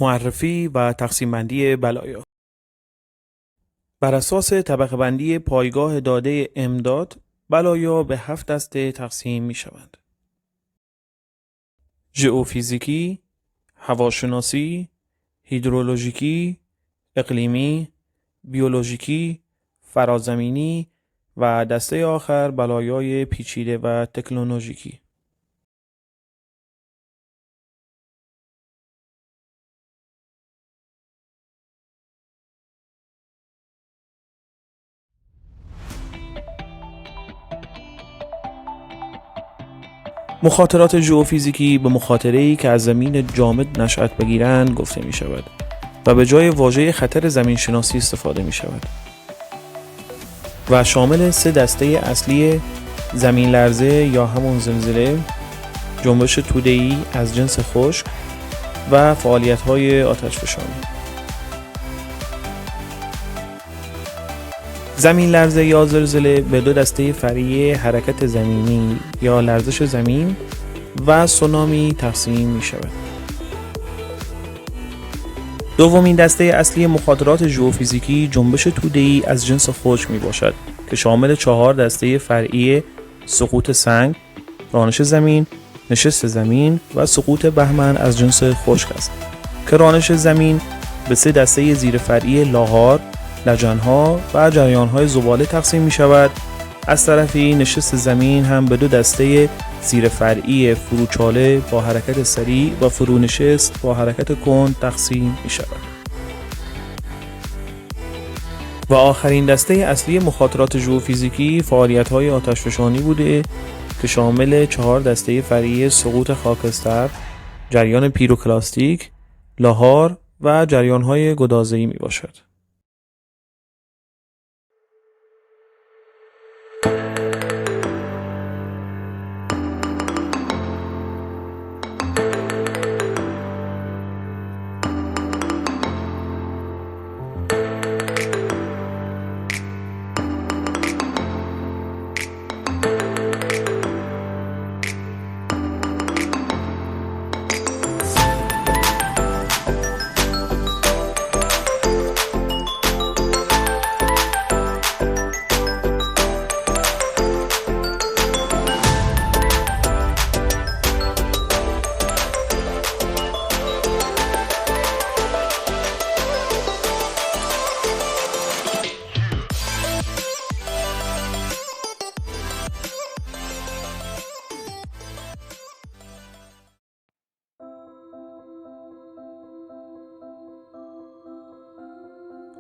معرفی و تقسیم بندی بلایا. بر اساس طبقه بندی پایگاه داده امداد، بلایا به 7 دسته تقسیم می شوند. ژئوفیزیکی، هواشناسی، هیدرولوژیکی، اقلیمی، بیولوژیکی، فرازمینی و دسته آخر بلایای پیچیده و تکنولوژیکی. مخاطرات ژئوفیزیکی به مخاطره‌ای که از زمین جامد نشأت بگیرند گفته می شود و به جای واژه خطر زمین شناسی استفاده می شود و شامل 3 دسته اصلی زمین لرزه یا همون زلزله، جنبش توده‌ای از جنس خشک و فعالیت‌های آتشفشانی. زمین لرزه یا زلزله به 2 دسته فرعی حرکت زمینی یا لرزش زمین و سونامی تقسیم می شود. دومین دسته اصلی مخاطرات ژئوفیزیکی جنبش توده‌ای از جنس خشک می باشد که شامل 4 دسته فرعی سقوط سنگ، رانش زمین، نشست زمین و سقوط بهمن از جنس خشک است که رانش زمین به 3 دسته زیر فرعی لاحار، لجن‌ها و جریان‌های زباله تقسیم می شود. از طرفی نشست زمین هم به 2 دسته زیر فرعی فروچاله با حرکت سریع و فرونشست با حرکت کند تقسیم می شود. و آخرین دسته اصلی مخاطرات ژئوفیزیکی فعالیت‌های آتشفشانی بوده که شامل 4 دسته فرعی سقوط خاکستر، جریان پیروکلاستیک، لاحار و جریان‌های گدازه‌ای می باشد.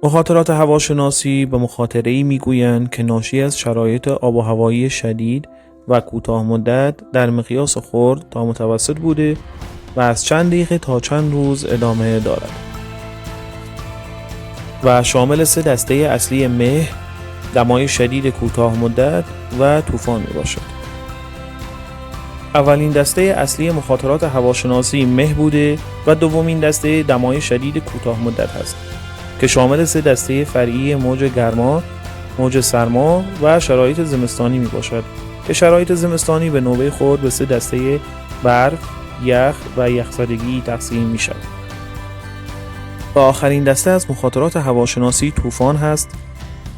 مخاطرات هواشناسی به مخاطره‌ای میگویند که ناشی از شرایط آب و هوایی شدید و کوتاه مدت در مقیاس خرد تا متوسط بوده و از چند دقیقه تا چند روز ادامه دارد و شامل 3 دسته اصلی مه، دمای شدید کوتاه مدت و طوفان می باشد. اولین دسته اصلی مخاطرات هواشناسی مه بوده و دومین دسته دمای شدید کوتاه مدت است که شامل 3 دسته فرعی موج گرما، موج سرما و شرایط زمستانی می باشد که شرایط زمستانی به نوبه خود به 3 دسته برف، یخ و یخزدگی تقسیم می شود. و آخرین دسته از مخاطرات هواشناسی طوفان هست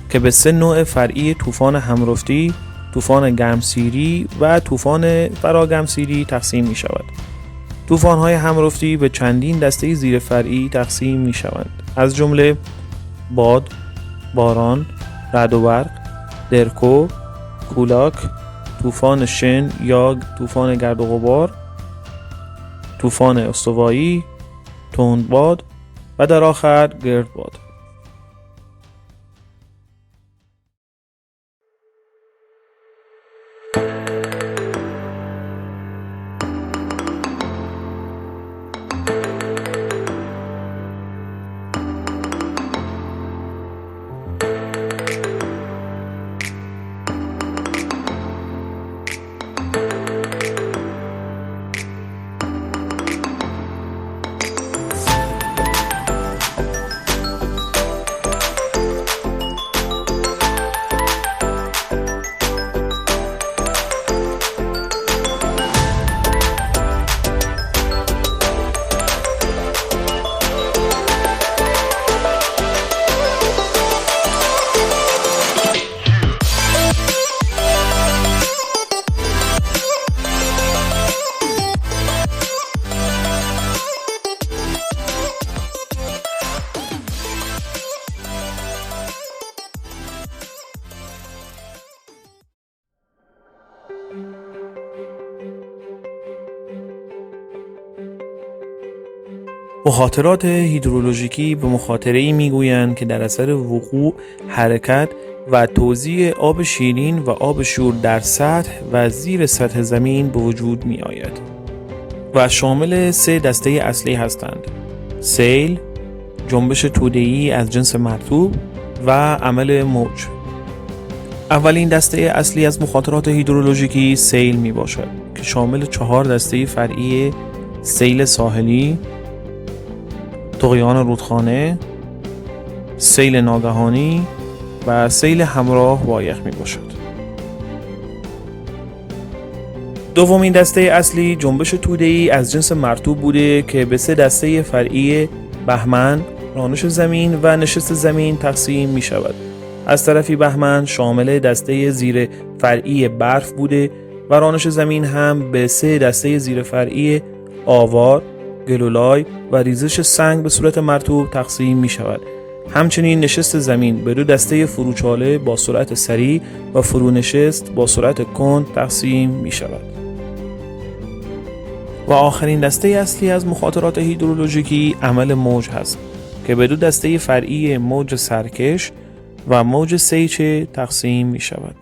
که به 3 نوع فرعی طوفان همرفتی، طوفان گرمسیری و طوفان فراگرمسیری تقسیم می شود. طوفان‌های همرفتی به چندین دسته زیر فرعی تقسیم می شوند، از جمله باد، باران، رعد و برق، درکو، کولاک، طوفان شن یا طوفان گرد و غبار، طوفان استوایی، تندباد و در آخر گردباد. مخاطرات هیدرولوژیکی به مخاطره‌ای میگویند که در اثر وقوع، حرکت و توزیع آب شیرین و آب شور در سطح و زیر سطح زمین به وجود می آید و شامل 3 دسته اصلی هستند: سیل، جنبش توده‌ای از جنس مرطوب و عمل موج. اولین دسته اصلی از مخاطرات هیدرولوژیکی سیل می باشد که شامل 4 دسته فرعی سیل ساحلی، طغیان رودخانه، سیل ناگهانی و سیل همراه با یخ می باشد. دومین دسته اصلی جنبش توده‌ای از جنس مرطوب بوده که به 3 دسته فرعی بهمن، رانش زمین و نشست زمین تقسیم می شود. از طرفی بهمن شامل دسته زیر فرعی برف بوده و رانش زمین هم به 3 دسته زیر فرعی آوار، گلولای و ریزش سنگ به صورت مرطوب تقسیم می شود. همچنین نشست زمین به 2 دسته فروچاله با سرعت سریع و فرونشست با سرعت کند تقسیم می شود. و آخرین دسته اصلی از مخاطرات هیدرولوژیکی عمل موج هست که به 2 دسته فرعی موج سرکش و موج سیچه تقسیم می شود.